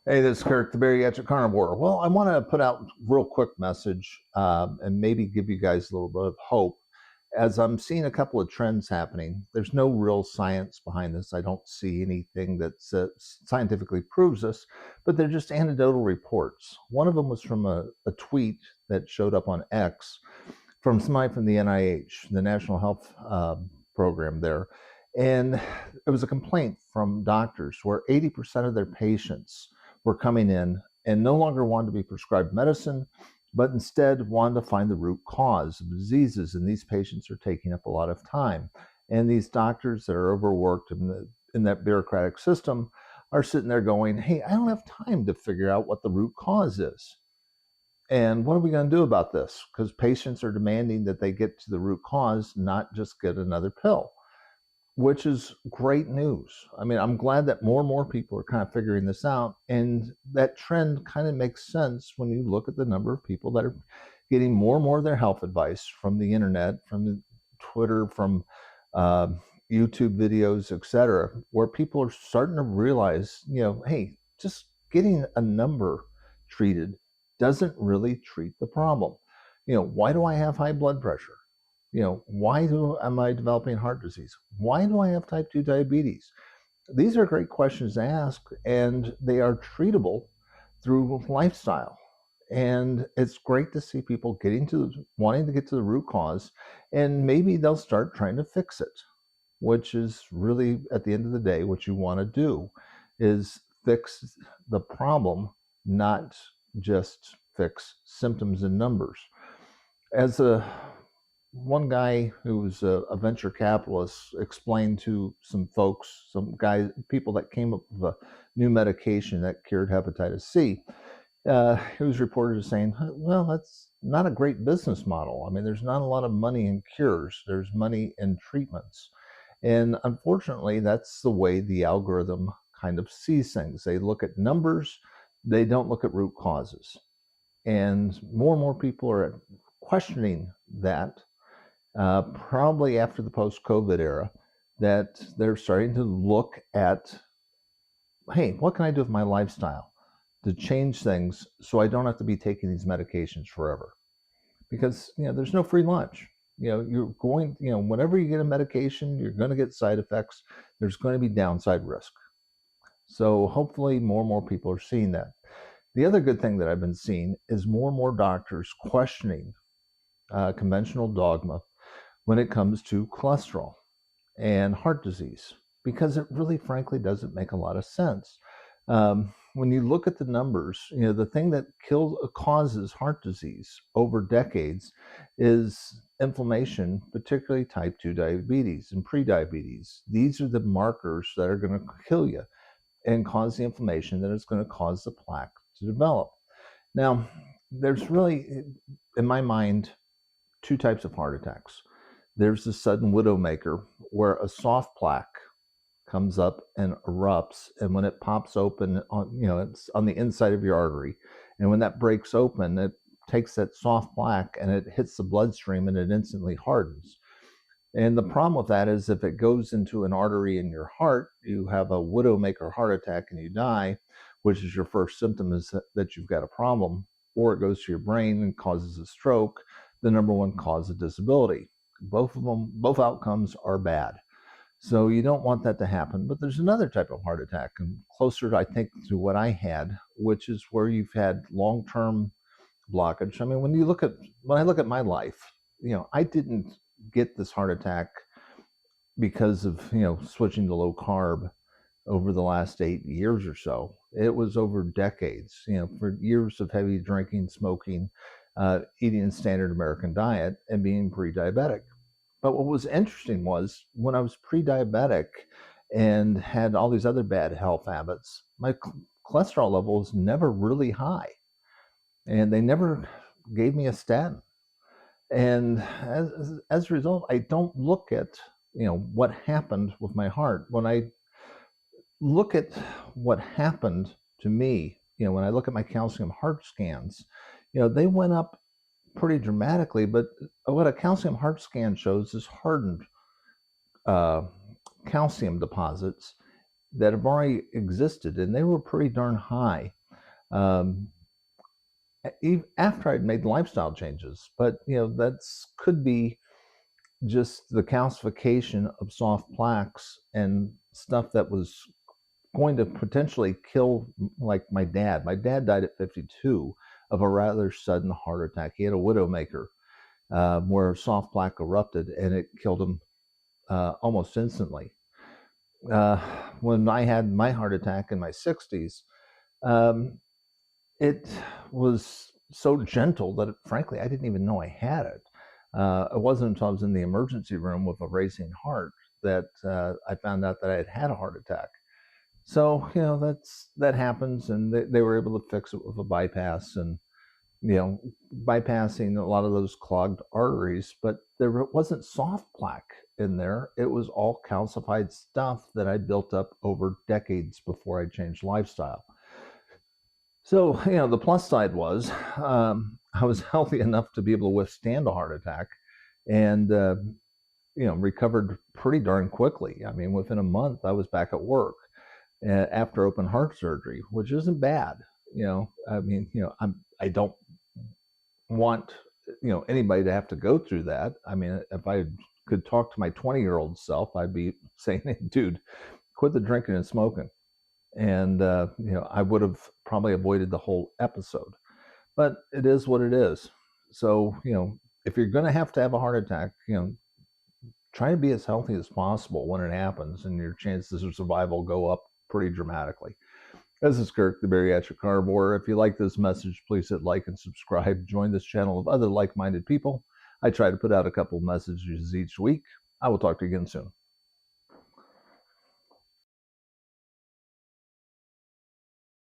Hey, this is Kirk, the Bariatric Carnivore. Well, I want to put out a real quick message and maybe give you guys a little bit of hope. As I'm seeing a couple of trends happening, there's no real science behind this. I don't see anything that scientifically proves this, but they're just anecdotal reports. One of them was from a tweet that showed up on X from somebody from the NIH, the National Health Program there. And it was a complaint from doctors where 80% of their patients were coming in and no longer wanted to be prescribed medicine, but instead wanted to find the root cause of diseases. And these patients are taking up a lot of time. And these doctors that are overworked in that bureaucratic system are sitting there going, hey, I don't have time to figure out what the root cause is. And what are we going to do about this? Because patients are demanding that they get to the root cause, not just get another pill, which is great news. I mean, I'm glad that more and more people are kind of figuring this out. And that trend kind of makes sense when you look at the number of people that are getting more and more of their health advice from the internet, from the Twitter, from uh, YouTube videos, etc., where people are starting to realize, hey, just getting a number treated doesn't really treat the problem. Why do I have high blood pressure? Why am I developing heart disease? Why do I have type 2 diabetes? These are great questions to ask, and they are treatable through lifestyle. And it's great to see people wanting to get to the root cause, and maybe they'll start trying to fix it, which is really, at the end of the day, what you want to do is fix the problem, not just fix symptoms and numbers. As a one guy who was a venture capitalist explained to some folks, people that came up with a new medication that cured hepatitis C. He was reported as saying, well, that's not a great business model. I mean, there's not a lot of money in cures, there's money in treatments. And unfortunately, that's the way the algorithm kind of sees things. They look at numbers, they don't look at root causes. And more people are questioning that, probably after the post-COVID era, that they're starting to look at, hey, what can I do with my lifestyle to change things so I don't have to be taking these medications forever? Because there's no free lunch. Whenever you get a medication, you're going to get side effects. There's going to be downside risk. So hopefully more and more people are seeing that. The other good thing that I've been seeing is more and more doctors questioning conventional dogma when it comes to cholesterol and heart disease, because it really, frankly, doesn't make a lot of sense. When you look at the numbers, the thing that causes heart disease over decades is inflammation, particularly type 2 diabetes and prediabetes. These are the markers that are going to kill you and cause the inflammation that is going to cause the plaque to develop. Now, there's really, in my mind, two types of heart attacks. There's the sudden widowmaker, where a soft plaque comes up and erupts, and when it pops open, it's on the inside of your artery, and when that breaks open, it takes that soft plaque and it hits the bloodstream and it instantly hardens. And the problem with that is if it goes into an artery in your heart, you have a widowmaker heart attack and you die, which is your first symptom is that you've got a problem, or it goes to your brain and causes a stroke, the number one cause of disability. Both outcomes are bad. So you don't want that to happen. But there's another type of heart attack, and closer, I think, to what I had, which is where you've had long-term blockage. I mean, when I look at my life, I didn't get this heart attack because of switching to low carb over the last 8 years or so. It was over decades, for years of heavy drinking, smoking, eating a standard American diet, and being pre-diabetic. But what was interesting was when I was pre-diabetic and had all these other bad health habits, my cholesterol level was never really high, and they never gave me a statin. And as a result, I don't look at what happened with my heart. When I look at what happened to me, when I look at my calcium heart scans, they went up pretty dramatically. But what a calcium heart scan shows is hardened uh, calcium deposits that have already existed, and they were pretty darn high. Um, After I'd made lifestyle changes, but that's could be just the calcification of soft plaques and stuff that was going to potentially kill, like my dad. My dad died at 52 of a rather sudden heart attack. He had a widowmaker where soft plaque erupted and it killed him almost instantly. Uh, when I had my heart attack in my 60s, um, it was so gentle that, frankly, I didn't even know I had it. It wasn't until I was in the emergency room with a racing heart that I found out that I had had a heart attack. So that happens, and they were able to fix it with a bypass, and bypassing a lot of those clogged arteries. But there wasn't soft plaque in there; it was all calcified stuff that I built up over decades before I changed lifestyle. So, the plus side was I was healthy enough to be able to withstand a heart attack and, recovered pretty darn quickly. I mean, within a month, I was back at work after open heart surgery, which isn't bad. I mean, I don't want, anybody to have to go through that. I mean, if I could talk to my 20-year-old self, I'd be saying, hey, dude, quit the drinking and smoking. And I would have probably avoided the whole episode, but it is what it is. So if you're going to have a heart attack, try to be as healthy as possible when it happens, and your chances of survival go up pretty dramatically. This is Kirk, the Bariatric Carnivore. If you like this message, please hit like and subscribe. Join this channel of other like-minded people. I try to put out a couple messages each week. I will talk to you again soon.